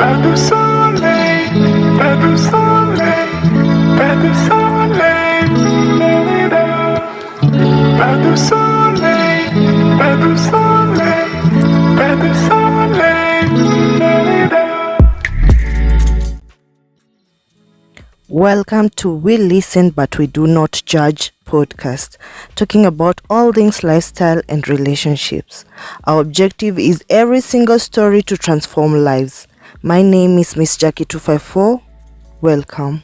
Pas de soleil, pas de soleil, pas de soleil, pas de soleil, pas de soleil, pas de soleil. Welcome to We Listen But We Do Not Judge podcast, talking about all things lifestyle and relationships. Our objective is every single story to transform lives. My name is Miss Jackie 254. Welcome.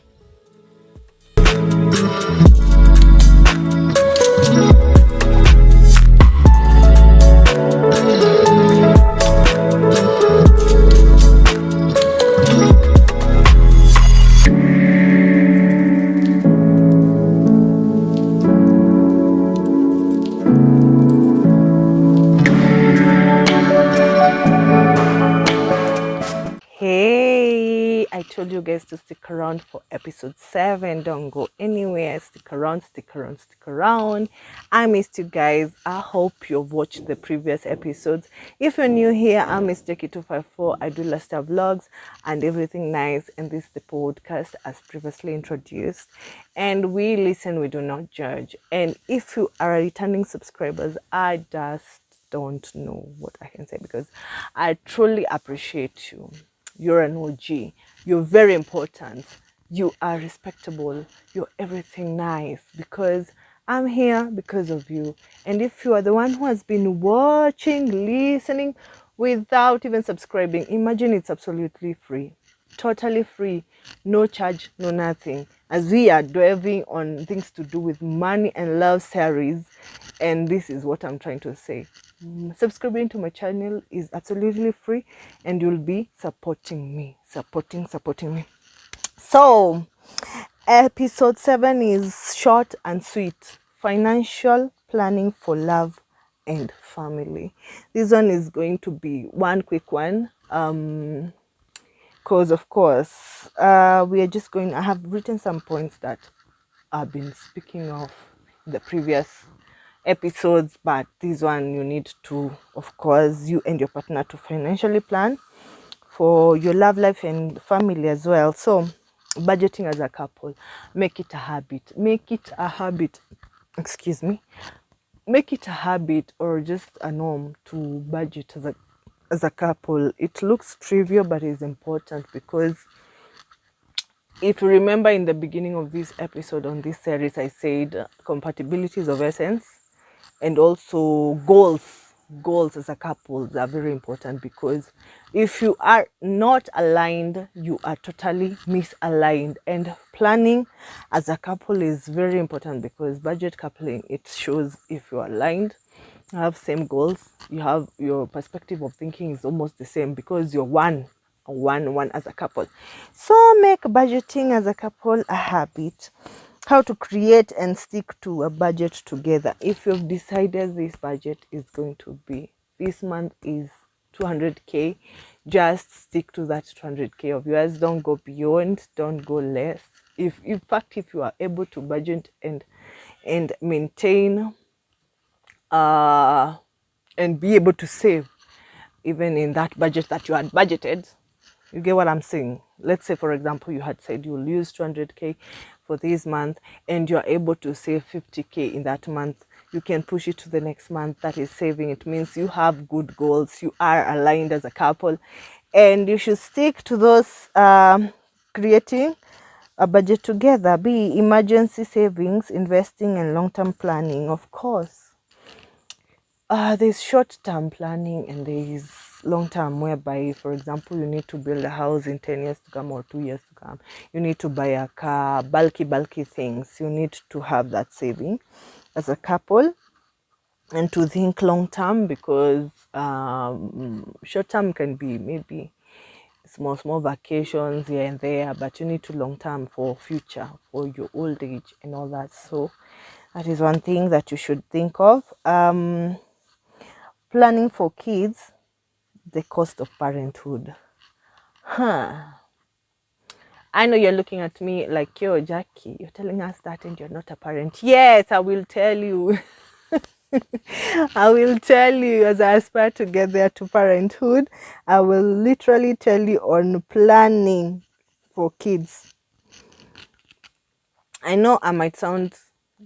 Hey, I told you guys to stick around for episode 7. Don't go anywhere. Stick around. I missed you guys. I hope you've watched the previous episodes. If you're new here, I'm Miss Jackie 254. I do lifestyle vlogs and everything nice. And this is the podcast as previously introduced. And we listen, we do not judge. And if you are a returning subscribers, I just don't know what I can say because I truly appreciate you. You're an OG. You're very important. You are respectable. You're everything nice because I'm here because of you. And if you are the one who has been watching, listening without even subscribing, imagine it's absolutely free. Totally free. No charge, no nothing. As we are delving on things to do with money and love series. And this is what I'm trying to say. Subscribing to my channel is absolutely free and you'll be supporting me, supporting me. So episode 7 is short and sweet: financial planning for love and family. This one is going to be one quick one because of course we are just going, I have written some points that I've been speaking of in the previous episodes, but this one you need to, of course, you and your partner to financially plan for your love life and family as well. So budgeting as a couple, make it a habit, make it a habit or just a norm to budget as a couple. It looks trivial, but it's important because if you remember in the beginning of this episode on this series, I said compatibility is of essence. And also goals as a couple are very important because if you are not aligned, you are totally misaligned. And planning as a couple is very important because budget coupling, it shows if you are aligned, you have same goals, you have your perspective of thinking is almost the same because you're one as a couple. So make budgeting as a couple a habit. How to create and stick to a budget together. If you've decided this budget is going to be, this month is 200k, just stick to that 200k of yours. Don't go beyond, don't go less. If in fact if you are able to budget and maintain and be able to save even in that budget that you had budgeted, you get what I'm saying. Let's say, for example, you had said you'll use 200k for this month and you're able to save 50k in that month. You can push it to the next month. That is saving. It means you have good goals. You are aligned as a couple and you should stick to those, creating a budget together. Be emergency savings, investing and long-term planning. Of course, there's short-term planning and there's long-term, whereby, for example, you need to build a house in 10 years to come or 2 years to come. You need to buy a car, bulky things. You need to have that saving as a couple and to think long-term because short-term can be maybe small vacations here and there, but you need to long-term for future, for your old age and all that. So that is one thing that you should think of. Planning for kids, the cost of parenthood. I know you're looking at me like, yo, Jackie, you're telling us that and you're not a parent. Yes, I will tell you. I will tell you as I aspire to get there to parenthood. I will literally tell you on planning for kids. I know I might sound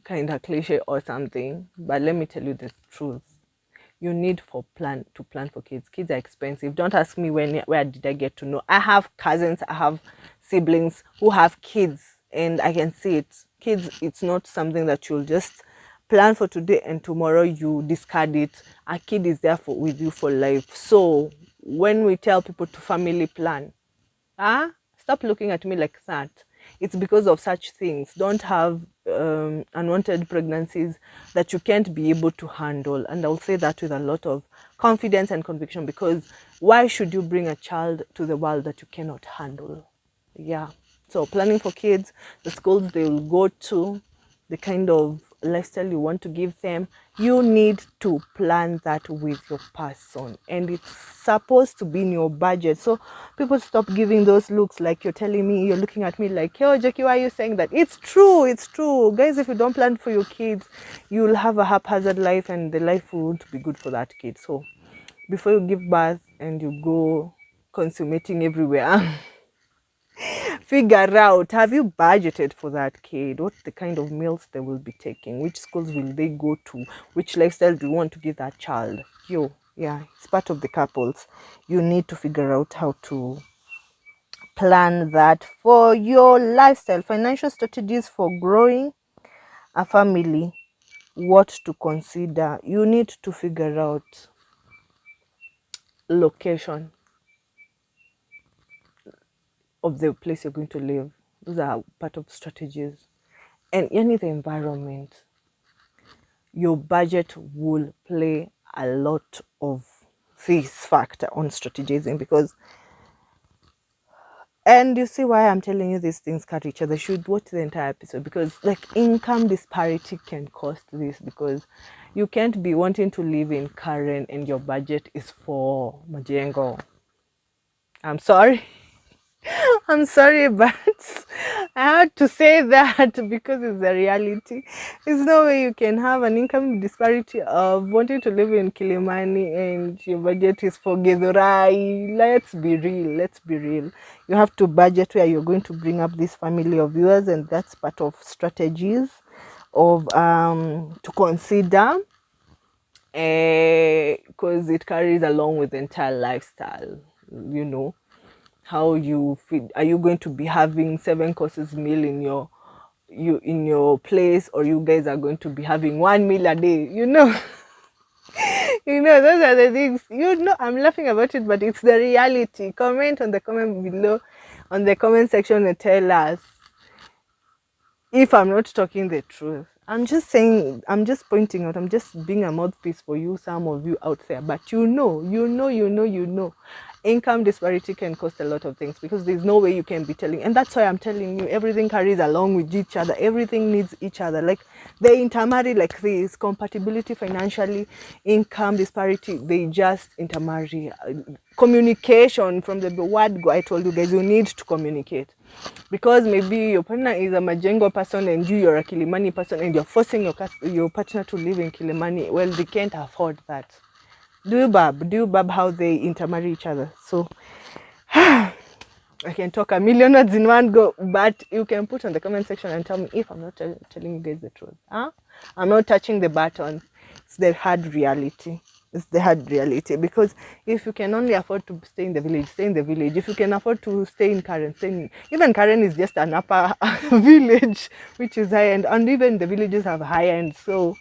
kind of cliche or something, but let me tell you the truth. You need to plan for kids. Kids are expensive. Don't ask me where did I get to know. I have cousins, I have siblings who have kids, and I can see it. Kids, it's not something that you'll just plan for today and tomorrow you discard it. A kid is there with you for life. So when we tell people to family plan, stop looking at me like that. It's because of such things. Don't have unwanted pregnancies that you can't be able to handle. And I'll say that with a lot of confidence and conviction, because why should you bring a child to the world that you cannot handle? Yeah. So planning for kids, the schools they will go to, the kind of lifestyle you want to give them, you need to plan that with your person, and it's supposed to be in your budget. So people stop giving those looks like you're looking at me like, yo Jackie, why are you saying that? It's true guys. If you don't plan for your kids, you'll have a haphazard life, and the life won't be good for that kid. So before you give birth and you go consummating everywhere, figure out, have you budgeted for that kid? What's the kind of meals they will be taking? Which schools will they go to? Which lifestyle do you want to give that child? Yeah, it's part of the couples. You need to figure out how to plan that for your lifestyle. Financial strategies for growing a family. What to consider. You need to figure out location of the place you're going to live. Those are part of strategies. And any the environment, your budget will play a lot of this factor on strategizing, because, and you see why I'm telling you these things cut each other. You should watch the entire episode, because like income disparity can cost this, because you can't be wanting to live in Karen and your budget is for Majengo. I'm sorry. I'm sorry, but I had to say that because it's the reality. There's no way you can have an income disparity of wanting to live in Kilimani and your budget is for Githurai. Let's be real. You have to budget where you're going to bring up this family of yours, and that's part of strategies of to consider, because it carries along with the entire lifestyle, you know. How you feed? Are you going to be having 7 courses meal in your place, or you guys are going to be having 1 meal a day? Those are the things. I'm laughing about it, but it's the reality. Comment on the comment below, on the comment section, and tell us if I'm not talking the truth. I'm just saying, I'm just pointing out, I'm just being a mouthpiece for you, some of you out there. But you know. Income disparity can cost a lot of things, because there's no way you can be telling. And that's why I'm telling you, everything carries along with each other. Everything needs each other. Like they intermarry like this. Compatibility financially, income disparity, they just intermarry. Communication, from the word go, I told you guys, you need to communicate. Because maybe your partner is a Majengo person and you're a Kilimani person, and you're forcing your partner to live in Kilimani. Well, they can't afford that. Do you bab how they intermarry each other? So I can talk a million words in one go, but you can put on the comment section and tell me if I'm not telling you guys the truth. I'm not touching the button. It's the hard reality. Because if you can only afford to stay in the village, stay in the village. If you can afford to stay in Karen, even Karen is just an upper village, which is high end, and even the villages have high end. So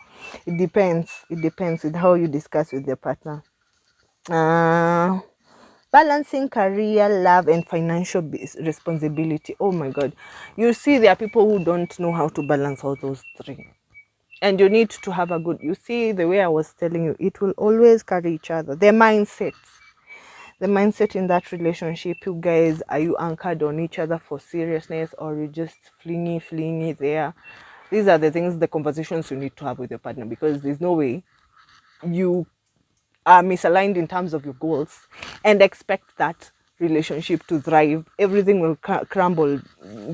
it depends with how you discuss with your partner. Balancing career, love, and financial responsibility. Oh my God. You see, there are people who don't know how to balance all those three. And you need to have you see, the way I was telling you, it will always carry each other. The mindset in that relationship, you guys, are you anchored on each other for seriousness, or you just flingy there? These are the things, the conversations you need to have with your partner, because there's no way you are misaligned in terms of your goals and expect that relationship to thrive, everything will crumble,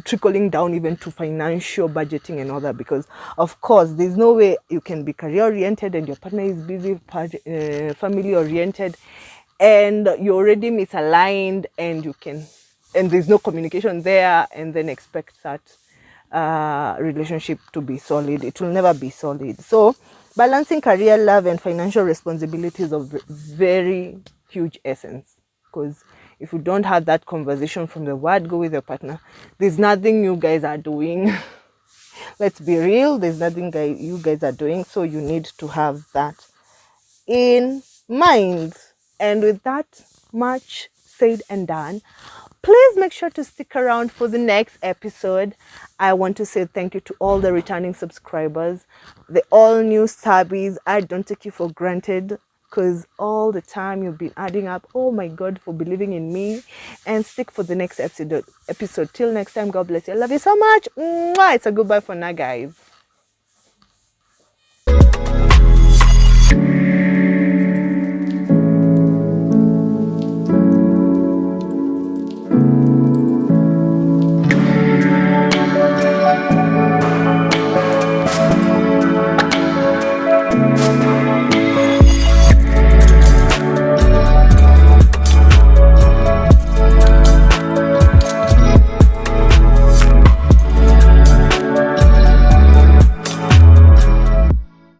trickling down even to financial budgeting and all that. Because of course there's no way you can be career oriented and your partner is busy family oriented, and you're already misaligned, and there's no communication there, and then expect that relationship to be solid. It will never be solid. So balancing career, love, and financial responsibilities of very huge essence, because if you don't have that conversation from the word go with your partner, there's nothing you guys are doing. Let's be real, there's nothing you guys are doing. So you need to have that in mind. And with that much said and done, please make sure to stick around for the next episode. I want to say thank you to all the returning subscribers, the all new subbies. I don't take you for granted, because all the time you've been adding up. Oh my God, for believing in me. And stick for the next episode. Till next time, God bless you. I love you so much. Mwah! It's a goodbye for now, guys.